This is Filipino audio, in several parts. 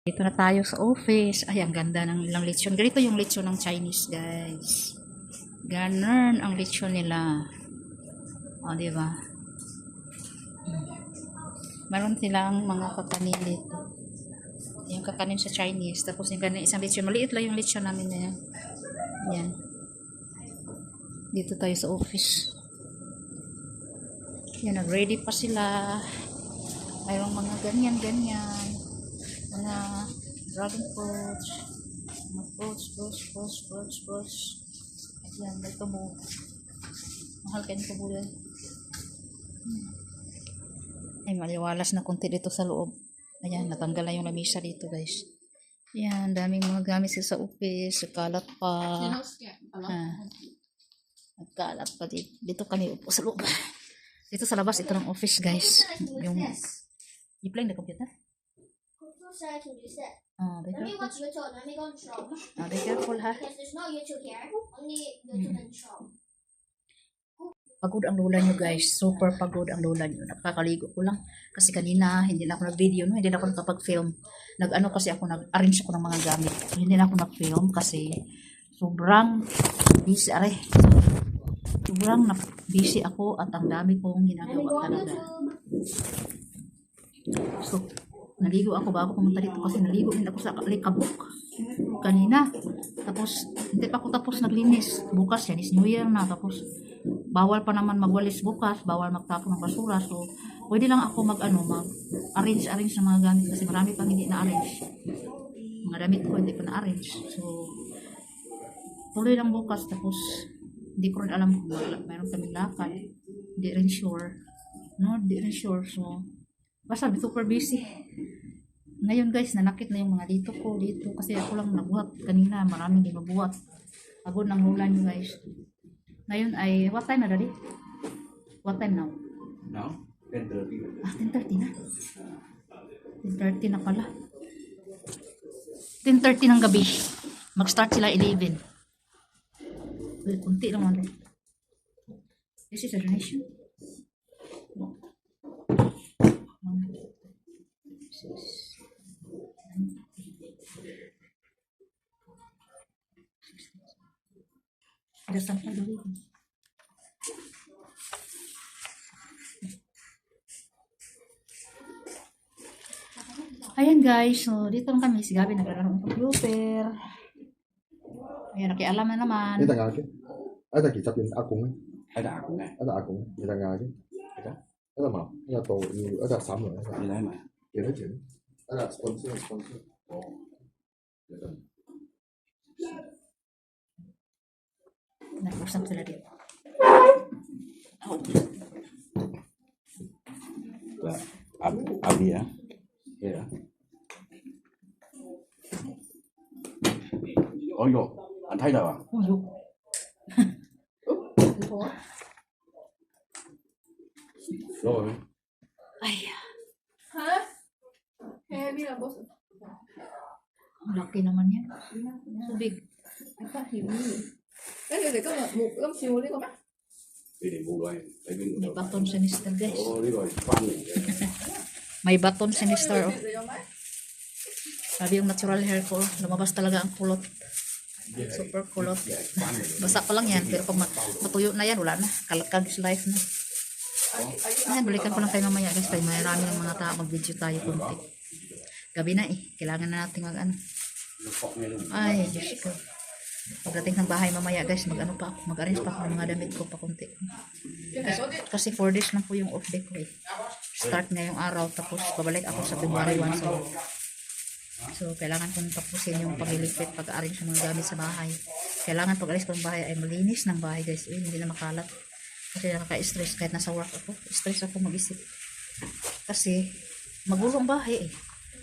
Dito na tayo sa office. Ay, ang ganda ng ilang lechon. Ganito yung lechon ng Chinese, guys. Ganun ang lechon nila. O, diba? Meron silang mga kakanin dito. Yung kakanin sa Chinese. Tapos yung ganun, isang lechon. Maliit lang yung lechon namin na yan. Yan. Dito tayo sa office. Yan, nag-ready pa sila. Mayroong mga ganyan-ganyan. Mga dragon fruits. Mga fruits. Ayan, may tubo. Mahal kayo ng tubo yan. Ay, maliwalas na konti dito sa loob. Ayan, natanggal na yung lamisa dito, guys. Ayan, daming mga gamit sa office. Kalat pa. Nagkalat pa dito. Dito kami upo sa loob. Dito sa labas, ito ng office, guys. Yung, you playing the computer? Be Let me careful. watch YouTube. Let me go on Chrome. Be careful, ha? Because there's no YouTube here. Only YouTube and Chrome. Pagod ang lola nyo, guys. Super pagod ang lola nyo. Nakakaligo ko lang. Kasi kanina, hindi na ako nag-video, no? Hindi na ako nakapag-film. Nag-arrange ako ng mga gamit. Hindi na ako nag-film kasi sobrang busy. Sobrang busy ako at ang dami kong ginagawa talaga. So, naligo ako bago pumunta dito kasi naligo din ako sa Alikabok kanina. Tapos, hindi pa ako tapos naglinis. Bukas, Chinese New Year na. Tapos, bawal pa naman magwalis bukas. Bawal magtapon ng basura. So, pwede lang ako mag-arrange ng mga gamit kasi marami pang hindi na-arrange. Mga damit ko hindi pa na-arrange. So, tuloy lang bukas. Tapos, hindi ko rin alam kung mayroon kaming lakad. Hindi rin sure. So, basta super busy. Ngayon, guys, nanakit na yung mga dito ko dito kasi ako lang nabuhat kanina. Maraming di mabuhat. Pagod ng lola nyo, guys. Ngayon ay, what time na, Daddy? What time now? Now, 10:30. 10:30 na. 10:30 na pala. 10:30 ng gabi. Mag-start sila 11. Well, kunti lang natin. This is a donation. 6. Dasal pa dulu. Ayan, guys, so dito lang kami. Si Gabi naglalaro ng computer. Ayan, nakialam na naman. Kita nga akin. Ada kita pin akong. Ada ako nga. Ada akong. Kita nga akin. Ada? Ada ma. Ada to. Ada sama. Nilai mah. Ada je. Ada sponsor. Oh. Nag-usap sila dito. Abi ya. Ya. Oh yo, anh thấy đâu à? Uyo. Rồi. Ay, Hả? Heavy là boss. ang laki naman yan. So big. Anh phát hiểu gì? Cái này để có một góc chiều đi con mắt. Đi để mua đây. Tại vì May baton si Mr. guys. Ồ, đi rồi, fan này. May baton si Mr. Oh. Để cho mắt. Sabi yung natural hair ko, lumabas talaga ang kulot. Super kulot. Basa pa lang yan, pero pag matuyo na yan, wala na. Kalakag is life na. Ayan, balikan ko lang tayo mamaya, guys. Tayo marami ng mga tao, mag-video tayo kunti. Gabi na eh. Kailangan na natin mag-ano. Ay, Diyos ko. Pagdating ng bahay mamaya, guys, mag-ano pa ako. Mag-arrange pa ako ng mga damit ko pa kunti. Kasi 4 days lang po yung off day ko eh. Start ngayong araw, tapos babalik ako sa February 1. So, kailangan kong tapusin yung paglilipit, pag-arrange ng mga gamit sa bahay. Kailangan pag-alis ko ng bahay ay malinis ng bahay, guys. Hindi na makalat. Kasi nakaka-stress kahit nasa work ako. Stress ako mag-isip. Kasi, magulong bahay eh.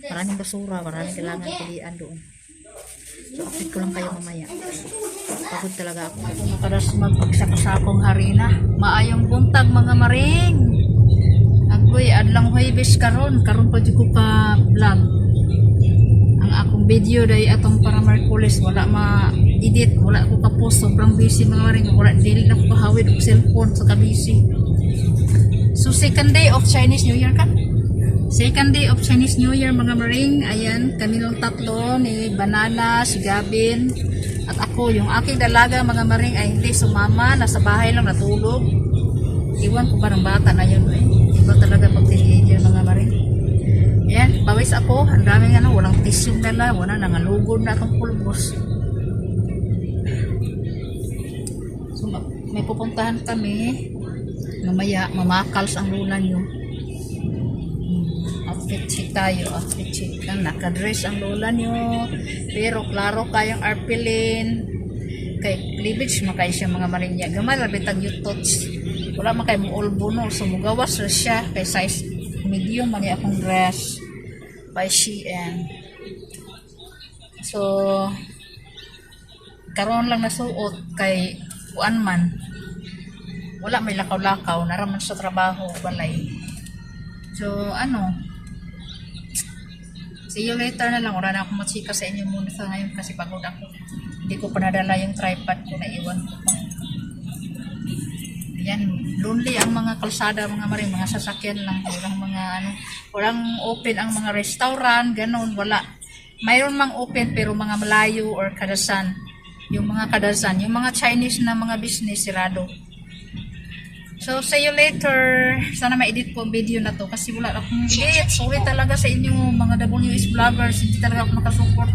Maraming basura, maraming kailangan pilihan doon. So, update ko lang kayo mamaya. Pagod talaga ako. Makaras magpagsakasakong harina. Maayong buntag mga maring. Agoy, adlang huibis karon pa dyan ko ka vlog. Ang akong video day atong para Merkulis, wala ma-edit, wala ko ka-post. Sobrang busy mga maring. Wala, dili na ko kahawid og cellphone sa ka-busy. So, second day of Chinese New Year ka? Second day of Chinese New Year mga maring. Ayan, kami lang tatlo ni Banana, si Gavin, at ako. Yung aking dalaga mga maring ay hindi sumama. Nasa bahay lang natulog. Iwan ko parang bata na yun eh. Iba talaga pag teenager mga maring. Ayan, pawis ako. Ang daming ano, walang tissue dala. Wala, nangalugod na itong pulbos. So, may pupuntahan kami. Mamaya, mamakals ang lula nyo. Outfit check tayo, outfit check. Nakadress ang lola nyo. Pero klaro kayong arpilin. Kay cleavage makay siya mga marinya. Gamay labitag yung touch. Wala makay mo ulbo no. So mugawas na siya. Kay size medium man akong dress. By Shein. So karon lang nasuot kay kuan man. Wala may lakaw-lakaw. Naraman sa trabaho. Balay. So ano, see you later na lang. Wala na akong matsika sa inyo muna sa ngayon kasi pagod ako. Hindi ko pa nadala yung tripod ko na iwan ko pa. Yan, lonely ang mga kalsada, mga maring, mga sasakyan lang. Walang mga ano, walang open ang mga restaurant, ganun, wala. Mayroon mang open pero mga malayo or kadasan. Yung mga kadasan, yung mga Chinese na mga business, sirado. So, see you later. Sana ma-edit ko ang video na to kasi wala akong edit. Sorry talaga sa inyo mga WS vloggers. Hindi talaga ako nakasupport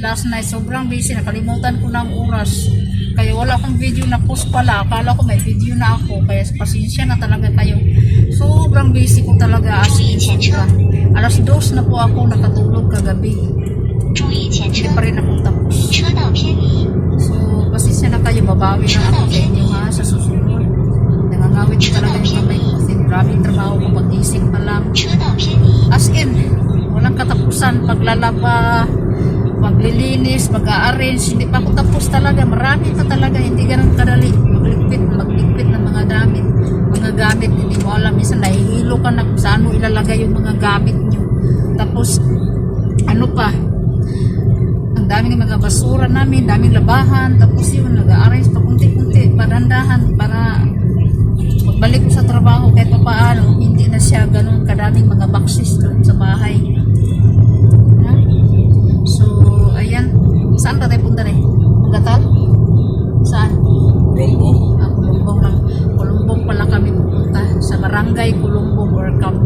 last night. Sobrang busy. Nakalimutan ko na ang oras. Kaya wala akong video na post pala. Akala ko may video na ako. Kaya pasensya na talaga kayo. Sobrang busy ko talaga as in. Alas 2 na po ako nakatulog kagabi. Hindi pa rin ako tapos. So, pasensya na kayo. Babawi na ako sa inyo ha sa susunod. Nangangawit talaga yung kamay ko kasi maraming trabaho ko pag-ising pa lang. As in, walang katapusan. Paglalaba, paglilinis, mag-a-arrange. Hindi pa ako tapos talaga. Marami pa talaga. Hindi ganun kadali. Magligpit ng mga damit. Mga gamit. Hindi mo alam. Minsan nahihilo ka na kung saan mo ilalagay yung mga gamit nyo. Tapos, ano pa? Ang daming mga basura namin. Daming labahan. Tapos yun, nag-a-arrange pa kunti-kunti. Padandahan para magbalik ko sa trabaho kahit pa paano, hindi na siya ganun kadaming mga boxes doon sa bahay. Ha? So, ayan. Saan ka tayo punta rin? Gatal? Saan? Kulumbong. Kulumbong lang. Kulumbong pala kami pupunta. Sa barangay Kulumbong or Camp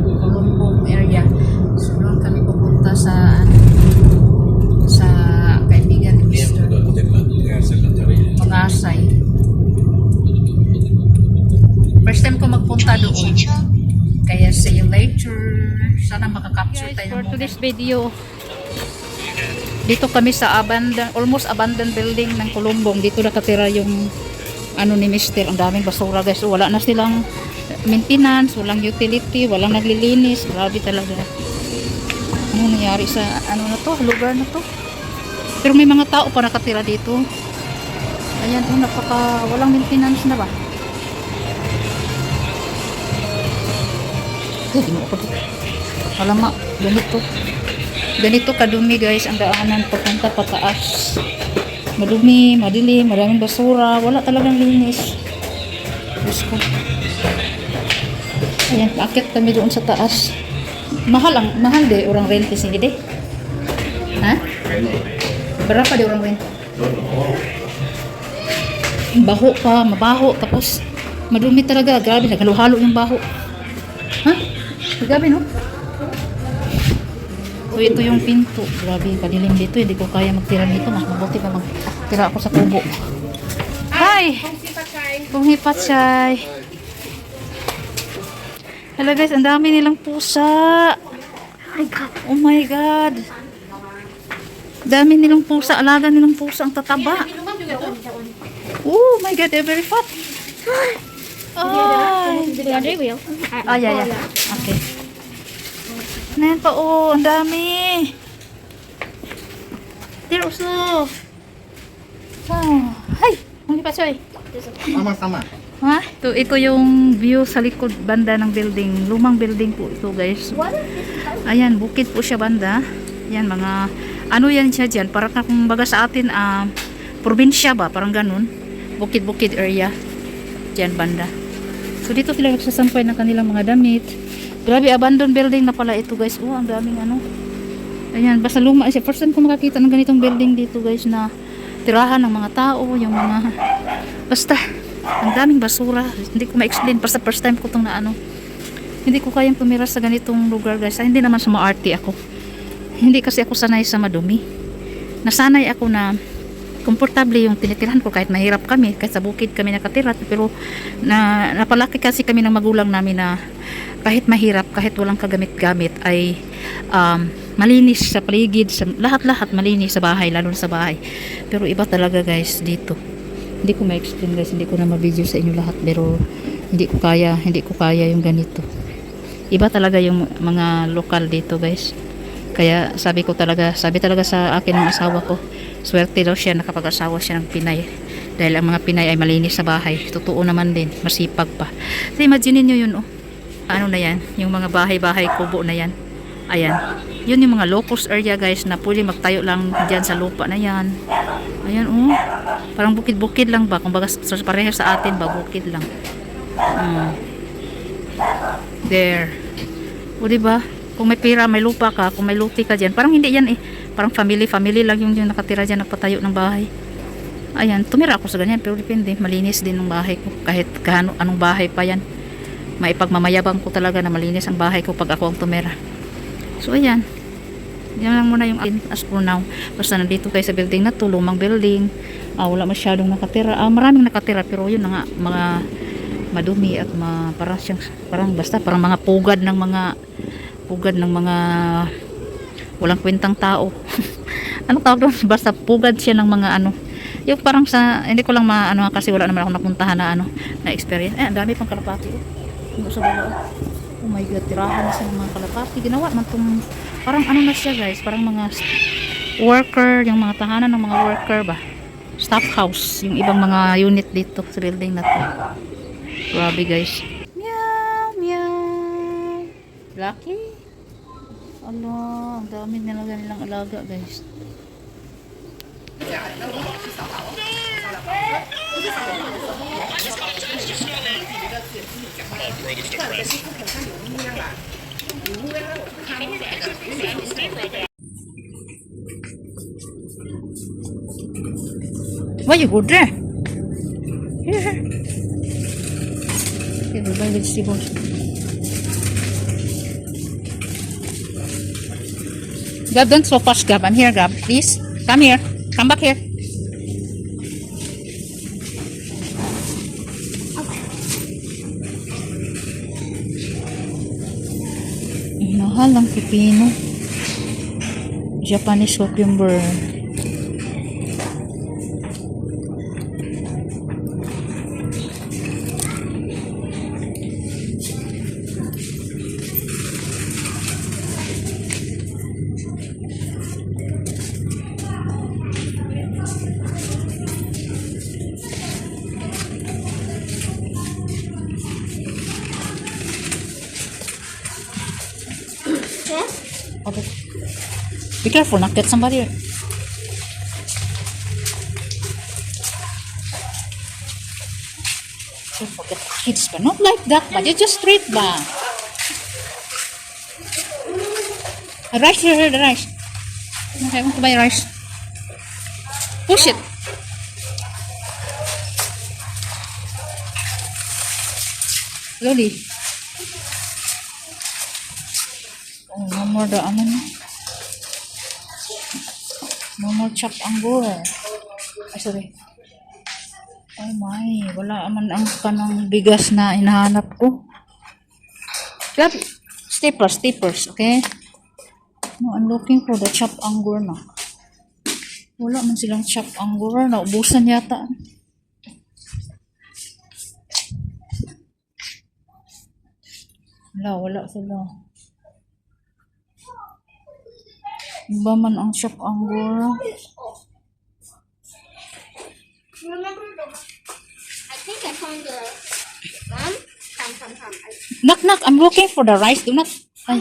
Kulumbong area. So, doon kami pupunta sa kaibigan ni Mr. Mangasay. First time ko magpunta doon. Kaya see you later. Sana makaka-capture tayo. For today's video, dito kami sa almost abandoned building ng Kulumbong. Dito nakatira yung ano ni Mr. Ang daming basura guys. Wala na silang maintenance, walang utility, walang naglilinis. Grabe talaga. Ano nangyari sa ano na to, lugar na to. Pero may mga tao pa nakatira dito. Ayan, walang maintenance na ba? Hindi mo ako dito. Alamak, ganito kadumi guys ang daanan papunta pataas. Madumi, madilim, maraming basura, wala talagang linis. Diyos ko. Ayan, paakit kami doon sa taas. Mahal de orang rente sige de. Ha? Berapa de orang rente? Baho pa, mabaho, tapos madumi talaga, grabe, naghalo-halo yung baho. Ha? Grabe no? So ito yung pinto. Grabe, kadilim dito. Hindi ko kaya magtira dito. Mas mabuti pa magtira ako sa kubo. Hi! Kung hipatsay. Hello guys, ang dami nilang pusa. Oh my God. Dami nilang pusa. Alaga nilang pusa. Ang tataba. Oh my God, they're very fat. Yeah. Okay. Ayan pa, oh, ang dami. There also. Oh, hi. Hindi pa siya. Sama-sama. Ha? Ito yung view sa likod banda ng building. Lumang building po ito, guys. Ayan, bukid po siya banda. Yan, mga, ano yan siya dyan? Parang kung baga sa atin, probinsya ba? Parang ganun. Bukid-bukid area. Dyan, banda. So, dito sila nagsasampay ng kanilang mga damit. Grabe, abandoned building na pala ito guys. Oh, ang daming ano. Ayan, basta luma siya. First time ko makakita ng ganitong building dito guys na tirahan ng mga tao, yung mga basta ang daming basura. Hindi ko ma-explain, basta first time ko itong na ano. Hindi ko kayang tumira sa ganitong lugar guys. Hindi naman sa maarte ako. Hindi kasi ako sanay sa madumi. Nasanay ako na komportable yung tinitirahan ko kahit mahirap kami, kahit sa bukid kami nakatira, pero napalaki kasi kami ng magulang namin na kahit mahirap, kahit walang kagamit-gamit ay malinis sa paligid, sa lahat-lahat malinis sa bahay, lalo na sa bahay. Pero iba talaga guys dito. Hindi ko ma-explain guys, hindi ko na ma-video sa inyo lahat, pero hindi ko kaya yung ganito. Iba talaga yung mga lokal dito guys. Kaya sabi talaga sa akin ng asawa ko, swerte daw siya, nakapag-asawa siya ng Pinay. Dahil ang mga Pinay ay malinis sa bahay. Totoo naman din, masipag pa. So imagine nyo yun, oh. Ano na yan? Yung mga bahay-bahay kubo na yan. Ayan. Yun yung mga locust area guys na pwede magtayo lang dyan sa lupa na yan. Ayan, oh. Parang bukid-bukid lang ba? Kung baga pareho sa atin ba, bukid lang. There. O diba? Kung may pira, may lupa ka, kung may luti ka dyan, parang hindi yan eh. Parang family lang yung nakatira dyan, nagpatayo ng bahay. Ayan, tumira ako sa ganyan, pero depende, malinis din ang bahay ko. Kahit anong bahay pa yan. Maipagmamayabang ko talaga na malinis ang bahay ko pag ako ang tumira. So ayan, yan lang muna yung as for now. Basta nandito kayo sa building na to, lumang building. Wala masyadong nakatira. Maraming nakatira, pero yun na nga, mga madumi at parang mga pugad ng mga walang kwentang tao. Anong tawag doon? Basta pugad siya ng mga ano. Yung parang hindi ko lang maano kasi wala naman ako napuntahan na experience. Ang dami pang kalapati. Yung sa baba. Oh my god, tirahan na siya ng mga kalapati. Ginawa man tong parang ano na siya guys, parang mga worker, yung mga tahanan ng mga worker ba. Staff house, yung ibang mga unit dito sa building na to. Grabe guys. Meow, meow. Lucky. Ang dami nilang alaga guys. Why you go there? Here. Okay, we'll buy vegetables. Gab, don't so fast, Gab. I'm here, Gab. Please, come here. Come back here. Mahal ang pipino. Japanese cucumber. Okay. Be careful, not get somebody. Careful, get kids, but not like that. But you just straight ba? Rice here, the rice. Okay, I want to buy rice. Push it. Slowly. No more no more chop anggur. Ay, sorry. Oh my, wala man ang kanang bigas na hinahanap ko. Grab steppers, okay? No, I'm looking for the chop anggur na. Wala man silang chop anggur, naubusan yata. Wala sila. Iba man ang chop anggur. I think I found the Come. Knock. I'm looking for the rice. Do not. Ay.